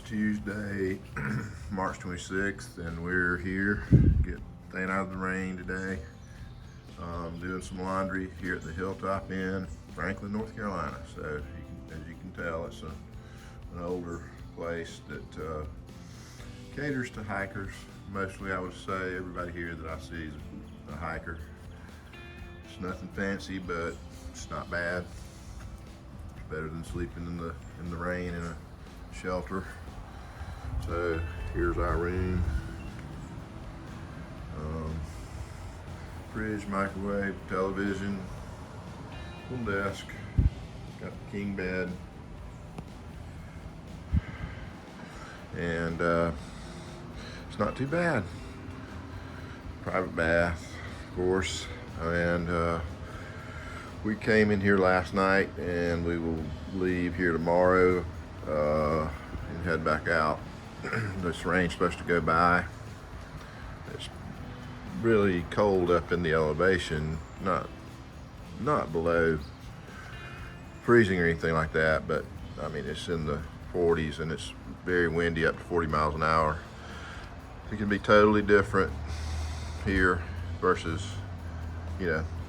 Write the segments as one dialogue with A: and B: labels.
A: Tuesday, March 26th, and we're here, staying out of the rain today. Doing some laundry here at the Hilltop Inn, Franklin, North Carolina. So, as you can tell, it's an older place that caters to hikers. Mostly, I would say, everybody here that I see is a hiker. It's nothing fancy, but it's not bad. It's better than sleeping in the rain in a shelter. So here's our room. Fridge, microwave, television, little desk, got the king bed, and it's not too bad. Private bath, of course, and we came in here last night, and we will leave here tomorrow and head back out. This rain's supposed to go by. It's really cold up in the elevation, not below freezing or anything like that, but I mean it's in the 40s and it's very windy, up to 40 miles an hour. It can be totally different here versus,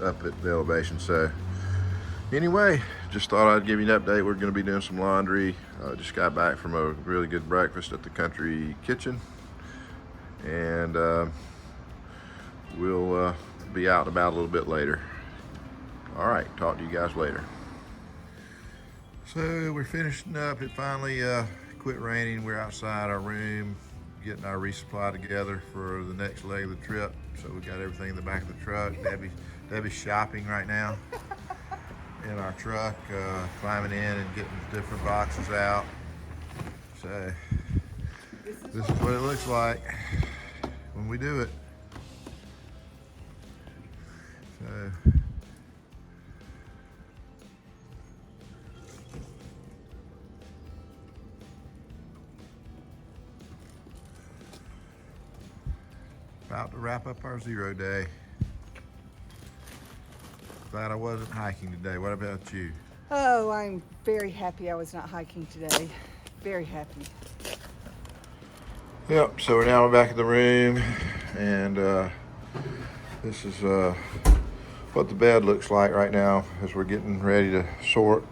A: up at the elevation. So anyway, just thought I'd give you an update. We're going to be doing some laundry. Just got back from a really good breakfast at the Country Kitchen, and we'll be out and about a little bit later. All right, talk to you guys later. So we're finishing up. It finally quit raining. We're outside our room getting our resupply together for the next leg of the trip. So we got everything in the back of the truck. Debbie's shopping right now in our truck, climbing in and getting different boxes out. So this is what it looks like when we do it. So about to wrap up our 0 day. Glad I wasn't hiking today. What about you?
B: Oh, I'm very happy I was not hiking today. Very happy.
A: Yep, so we're now back in the room, and this is what the bed looks like right now as we're getting ready to sort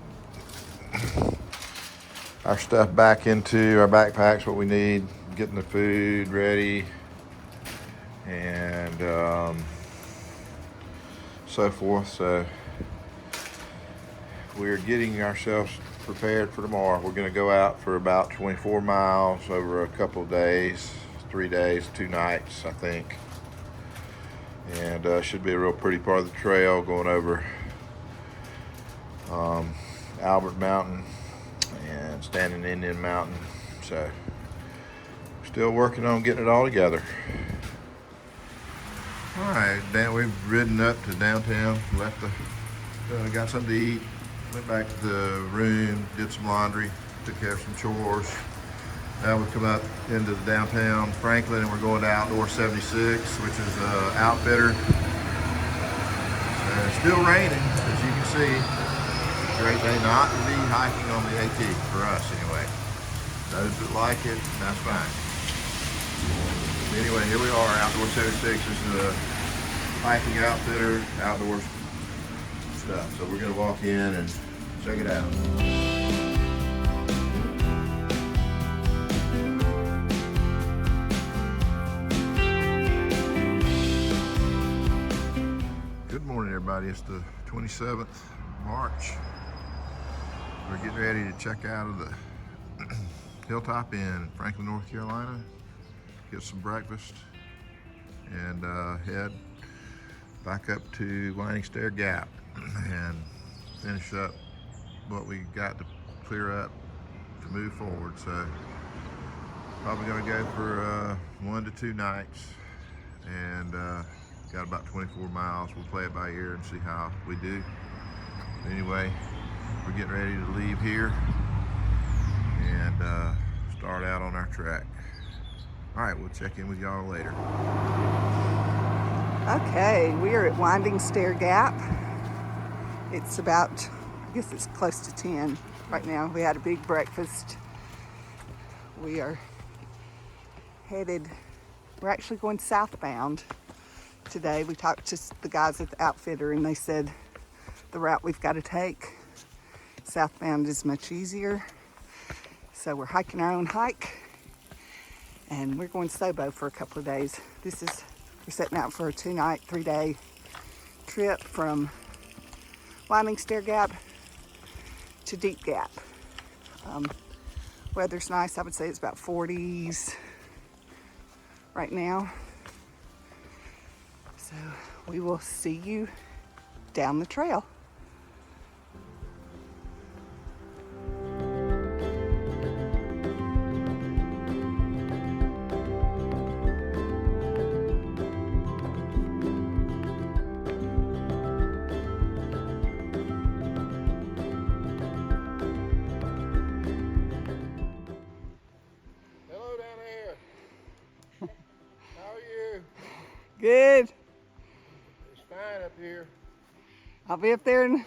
A: our stuff back into our backpacks, what we need, getting the food ready, and so forth. So we're getting ourselves prepared for tomorrow. We're going to go out for about 24 miles over a couple of days, 3 days, 2 nights, I think. And should be a real pretty part of the trail, going over Albert Mountain and Standing Indian Mountain. So still working on getting it all together. All right, we've ridden up to downtown, left got something to eat, went back to the room, did some laundry, took care of some chores. Now we've come up into the downtown Franklin, and we're going to Outdoor 76, which is an outfitter. It's still raining, as you can see. It's a great day not to be hiking on the AT, for us anyway. Those that like it, that's fine. Anyway, here we are, Outdoor 76. This is a hiking outfitter, outdoors stuff. So we're gonna walk in and check it out. Good morning, everybody. It's the 27th of March. We're getting ready to check out of the Hilltop Inn in Franklin, North Carolina. Get some breakfast and head back up to Stair Gap and finish up what we got to clear up to move forward. So probably going to go for 1 to 2 nights, and got about 24 miles. We'll play it by ear and see how we do. Anyway, we're getting ready to leave here and start out on our trek. All right, we'll check in with y'all later.
B: Okay, we are at Winding Stair Gap. It's about, I guess it's close to 10 right now. We had a big breakfast. We are headed, we're actually going southbound today. We talked to the guys at the outfitter and they said the route we've got to take southbound is much easier. So we're hiking our own hike and we're going SOBO for a couple of days. We're setting out for a 2-night, 3-day trip from Winding Stair Gap to Deep Gap. Weather's nice. I would say it's about 40s right now. So we will see you down the trail.
A: Hello down there. How are you?
B: Good.
A: It's fine up here.
B: I'll be up there in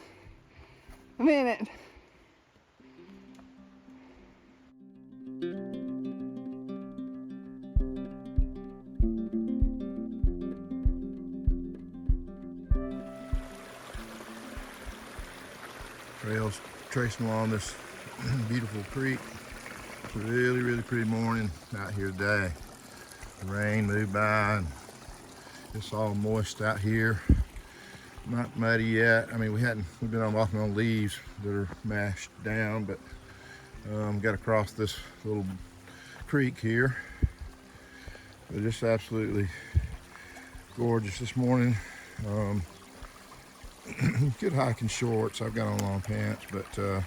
B: a minute.
A: Trails tracing along this beautiful creek. It's a really, really pretty morning out here today. The rain moved by and it's all moist out here. Not muddy yet. I mean, we've been walking on leaves that are mashed down, but got to cross this little creek here. But just absolutely gorgeous this morning. Good hiking shorts. I've got on long pants, but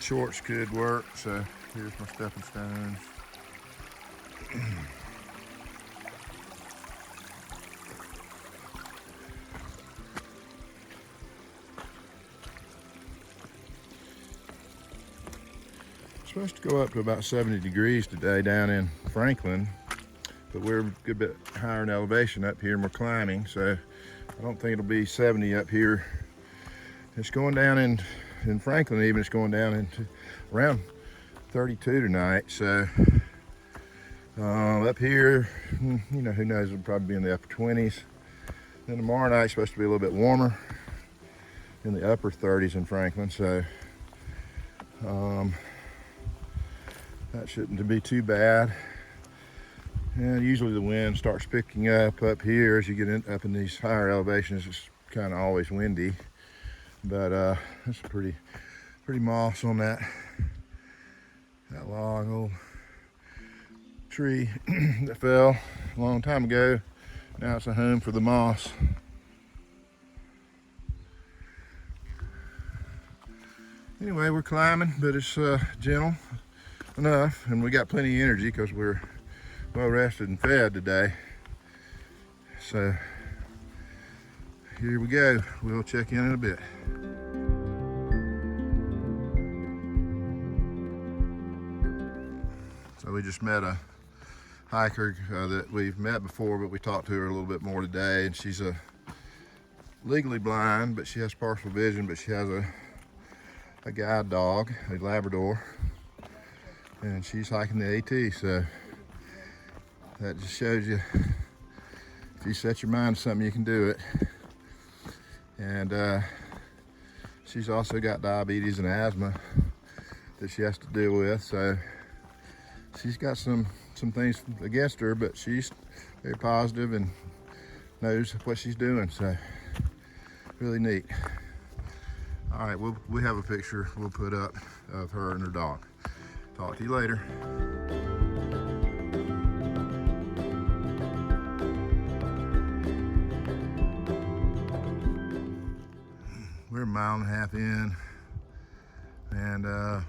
A: shorts could work. So here's my stepping stones. Supposed to go up to about 70 degrees today down in Franklin, but we're a good bit higher in elevation up here and we're climbing, so I don't think it'll be 70 up here. It's going down in Franklin, even it's going down into around 32 tonight, so up here, you know, who knows, it'll probably be in the upper 20s. Then tomorrow night's supposed to be a little bit warmer, in the upper 30s in Franklin, so that shouldn't be too bad. And usually the wind starts picking up here as you get up in these higher elevations. It's kind of always windy, but that's a pretty moss on that long old tree that fell a long time ago. Now it's a home for the moss. Anyway, we're climbing, but it's gentle enough, and we got plenty of energy because we're well rested and fed today. So here we go. We'll check in a bit. So we just met a hiker that we've met before, but we talked to her a little bit more today, and she's legally blind, but she has partial vision, but she has a guide dog, a Labrador, and she's hiking the AT. So that just shows you, if you set your mind to something, you can do it. And she's also got diabetes and asthma that she has to deal with, so she's got some things against her, but she's very positive and knows what she's doing, so really neat. All right, we have a picture we'll put up of her and her dog. Talk to you later. We're a mile and a half in, and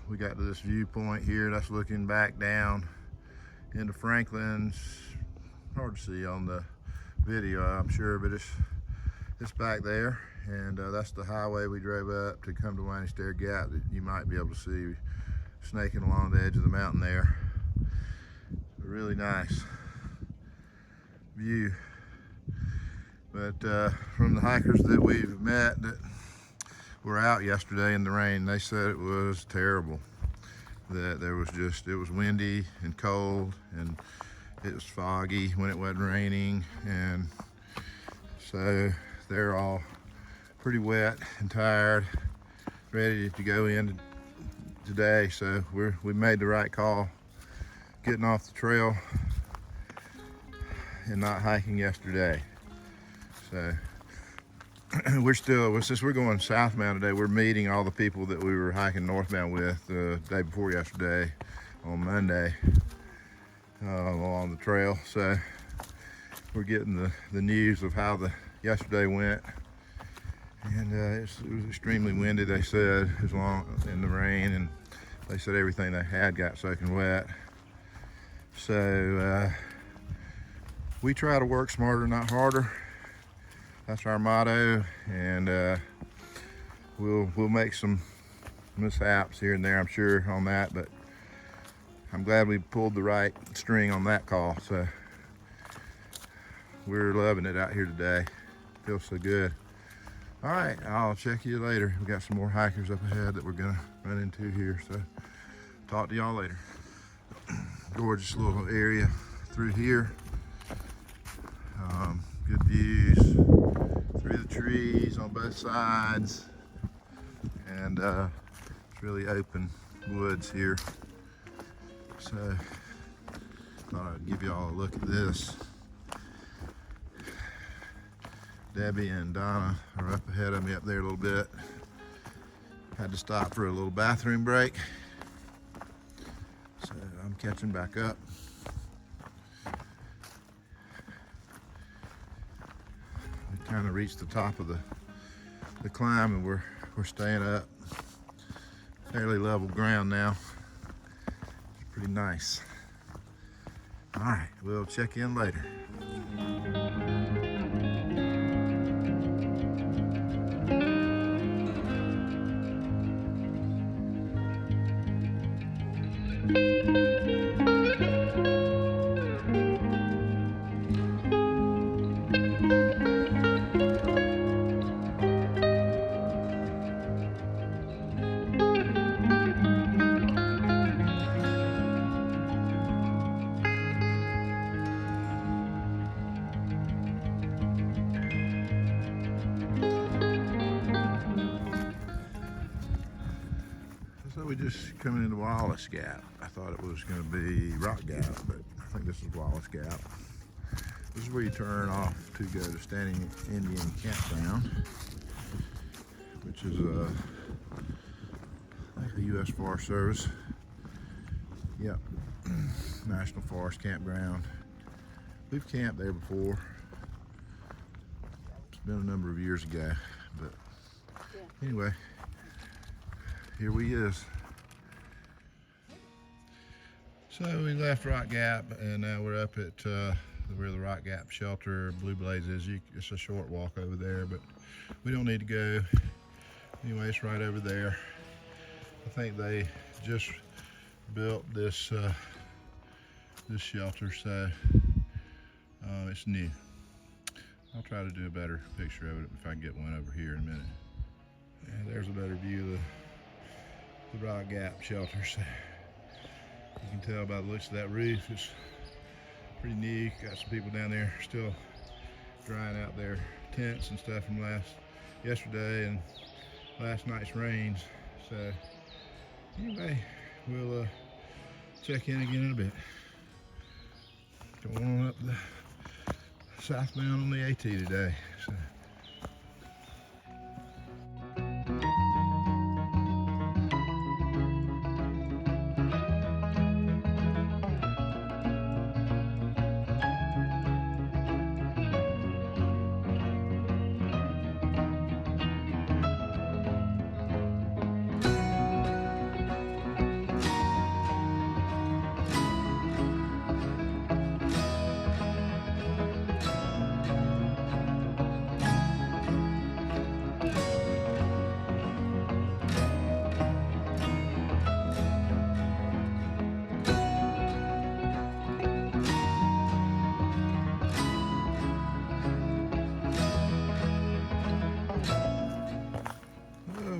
A: we got to this viewpoint here that's looking back down into Franklin's. Hard to see on the video, I'm sure, but it's back there, and that's the highway we drove up to come to Winding Stair Gap that you might be able to see snaking along the edge of the mountain there. A really nice view. But from the hikers that we've met that were out yesterday in the rain, they said it was terrible. that it was windy and cold, and it was foggy when it wasn't raining, and so they're all pretty wet and tired, ready to go in today. So we made the right call getting off the trail and not hiking yesterday. So since we're going southbound today, we're meeting all the people that we were hiking northbound with the day before yesterday on Monday along the trail. So we're getting the news of how yesterday went. And it was extremely windy, they said, in the rain, and they said everything they had got soaking wet. So we try to work smarter, not harder. That's our motto, and we'll make some mishaps here and there, I'm sure, on that, but I'm glad we pulled the right string on that call. So we're loving it out here today. Feels so good. All right, I'll check you later. We got some more hikers up ahead that we're gonna run into here, so talk to y'all later. Gorgeous little area through here. Good views through the trees on both sides, and it's really open woods here. So thought I'd give y'all a look at this. Debbie and Donna are up ahead of me up there a little bit. Had to stop for a little bathroom break, so I'm catching back up. We kind of reached the top of the climb, and we're staying up. Fairly level ground now. It's pretty nice. All right, we'll check in later. So we just coming into Wallace Gap. I thought it was going to be Rock Gap, but I think this is Wallace Gap. This is where you turn off to go to Standing Indian Campground, which is like a U.S. Forest Service. Yep, National Forest Campground. We've camped there before. It's been a number of years ago, but anyway. Here we is. So we left Rock Gap, and now we're up at where the Rock Gap shelter, Blue Blaze is. It's a short walk over there, but we don't need to go. Anyway, it's right over there. I think they just built this this shelter, so it's new. I'll try to do a better picture of it if I can get one over here in a minute. And there's a better view of the Rock Gap shelter. So you can tell by the looks of that roof, it's pretty neat. Got some people down there still drying out their tents and stuff from yesterday and last night's rains. So anyway, we'll check in again in a bit. Going on up the southbound on the AT today. So.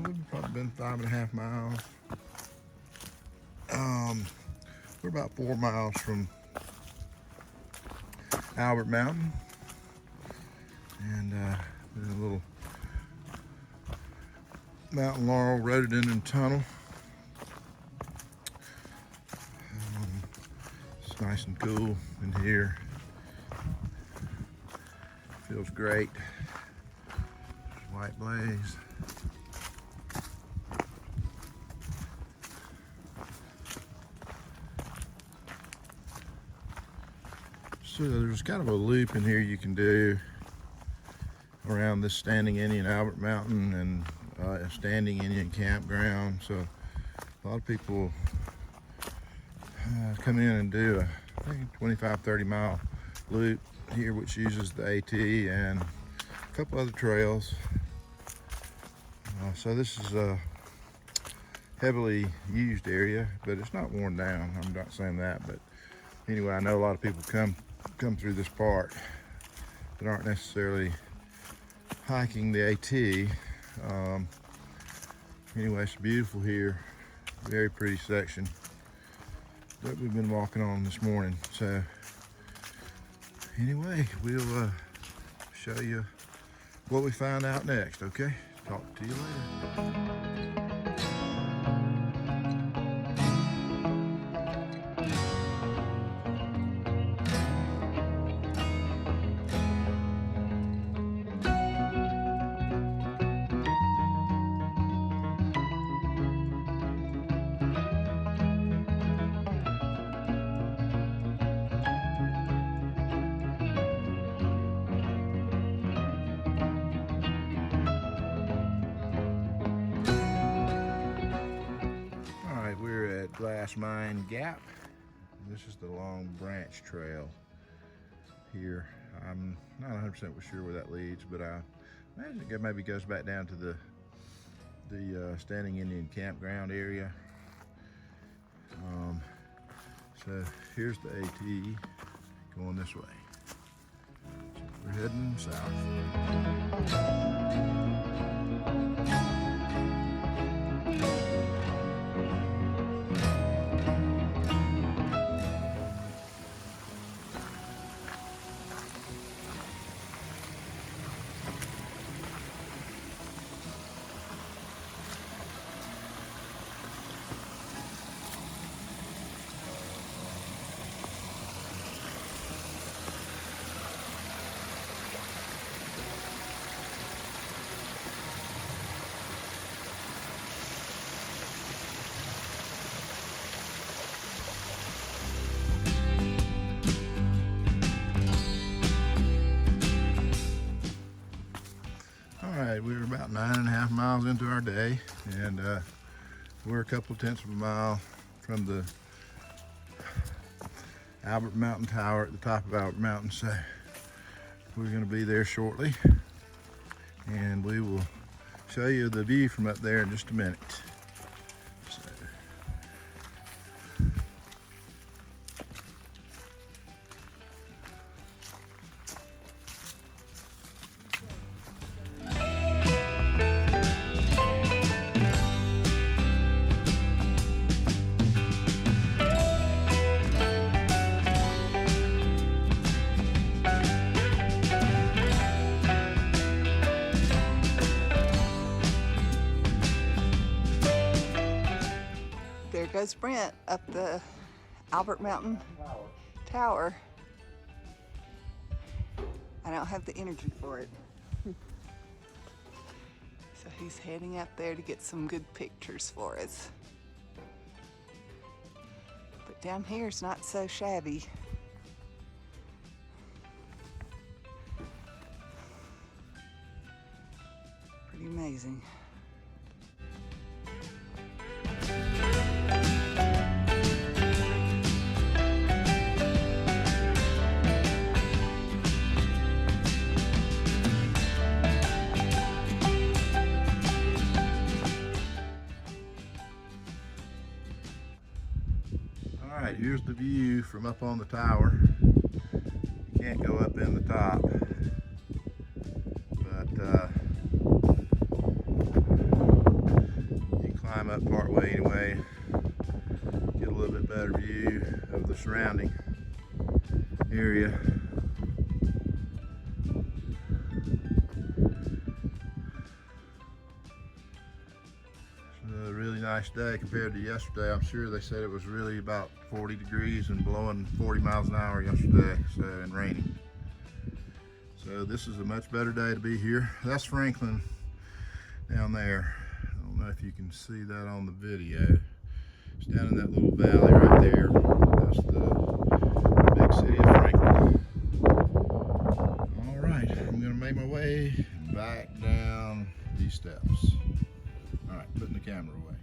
A: We've probably been 5.5 miles. We're about 4 miles from Albert Mountain, and there's a little mountain laurel rhododendron tunnel. It's nice and cool in here. Feels great. White blaze. So there's kind of a loop in here you can do around this Standing Indian Albert Mountain and Standing Indian Campground. So a lot of people come in and do I think 25-30 mile loop here, which uses the AT and a couple other trails. So this is a heavily used area, but it's not worn down. I'm not saying that, but anyway, I know a lot of people come through this part that aren't necessarily hiking the AT. Anyway, it's beautiful here. Very pretty section that we've been walking on this morning. So anyway, we'll show you what we find out next, okay? Talk to you later. We're at Glass Mine Gap. This is the Long Branch Trail here. I'm not 100% sure where that leads, but I imagine it maybe goes back down to the Standing Indian Campground area. So here's the AT going this way. So we're heading south. We're about 9.5 miles into our day, and we're a couple tenths of a mile from the Albert Mountain Tower at the top of Albert Mountain. So we're going to be there shortly, and we will show you the view from up there in just a minute. So.
B: There goes Brent up the Albert Mountain Tower. I don't have the energy for it. So he's heading up there to get some good pictures for us. But down here is not so shabby. Pretty amazing. Alright, here's the view from up on the tower. You can't go up in the top, but you can climb up part way anyway, get a little bit
A: surrounding area. It's a really nice day compared to yesterday. I'm sure they said it was really about 40 degrees and blowing 40 miles an hour yesterday, so, and raining. So this is a much better day to be here. That's Franklin down there. I don't know if you can see that on the video. It's down in that little valley right there. That's the big city of Franklin. All right, I'm gonna make my way back down these steps. All right, putting the camera away.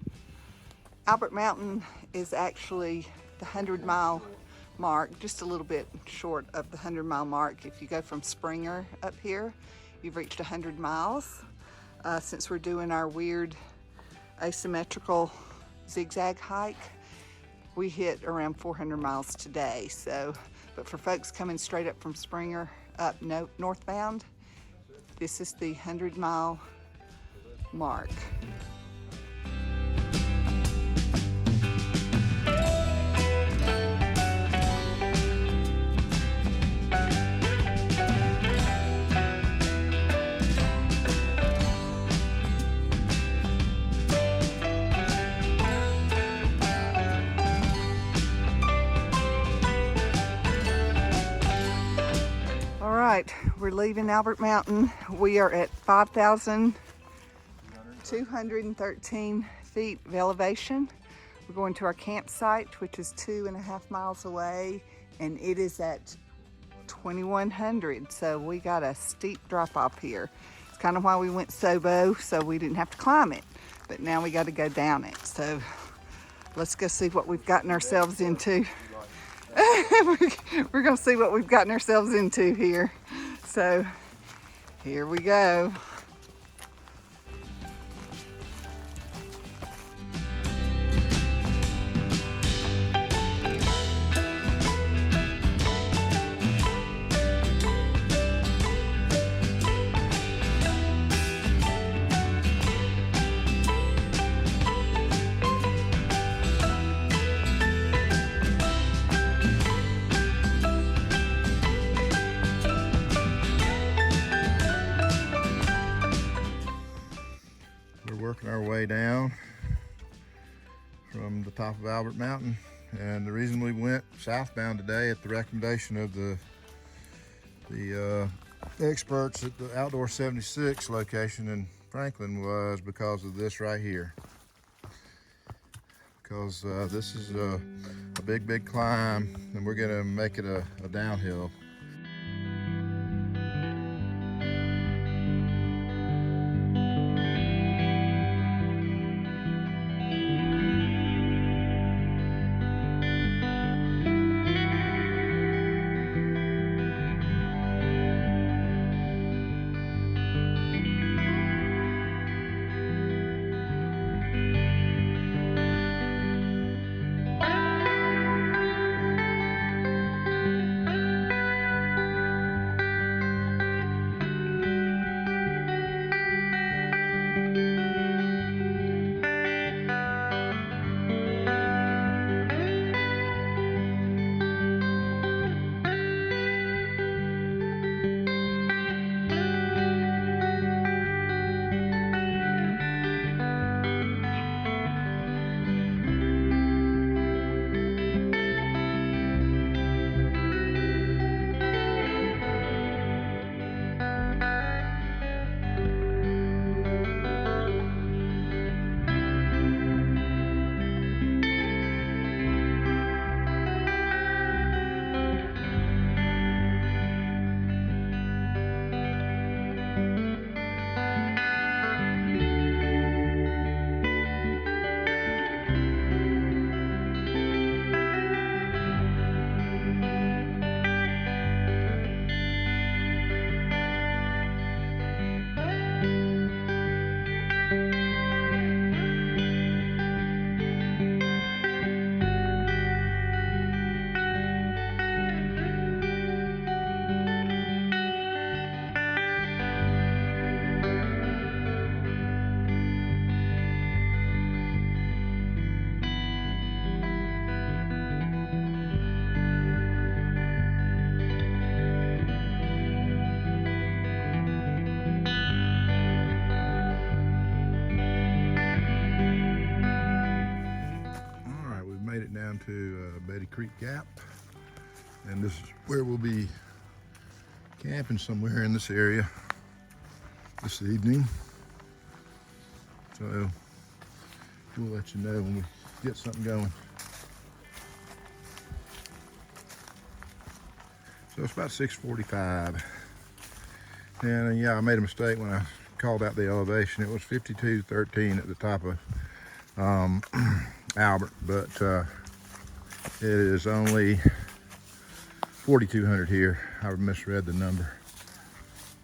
B: Albert Mountain is actually the 100-mile mark, just a little bit short of the 100-mile mark. If you go from Springer up here, you've reached 100 miles. Since we're doing our weird asymmetrical zigzag hike, we hit around 400 miles today. So, but for folks coming straight up from Springer up northbound, this is the 100-mile mark. We're leaving Albert Mountain. We are at 5,213 feet of elevation. We're going to our campsite, which is 2.5 miles away, and it is at 2,100. So we got a steep drop off here. It's kind of why we went SOBO, so we didn't have to climb it. But now we got to go down it. So let's go see what we've gotten ourselves into. We're gonna see what we've gotten ourselves into here. So here we go.
A: Working our way down from the top of Albert Mountain, and the reason we went southbound today at the recommendation of the experts at the Outdoor 76 location in Franklin was because of this right here. Because this is a big climb, and we're gonna make it a downhill. to Betty Creek Gap, and this is where we'll be camping somewhere in this area this evening. So we'll let you know when we get something going. So it's about 6:45, and yeah, I made a mistake when I called out the elevation. It was 5213 at the top of Albert, but it is only 4,200 here. I misread the number.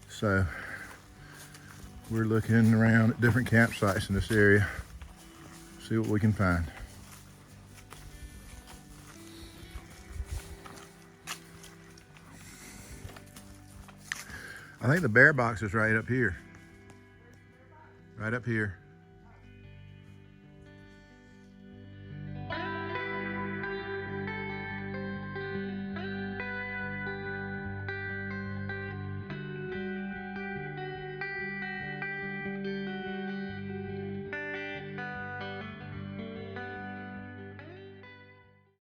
A: So we're looking around at different campsites in this area, see what we can find. I think the bear box is right up here. Right up here.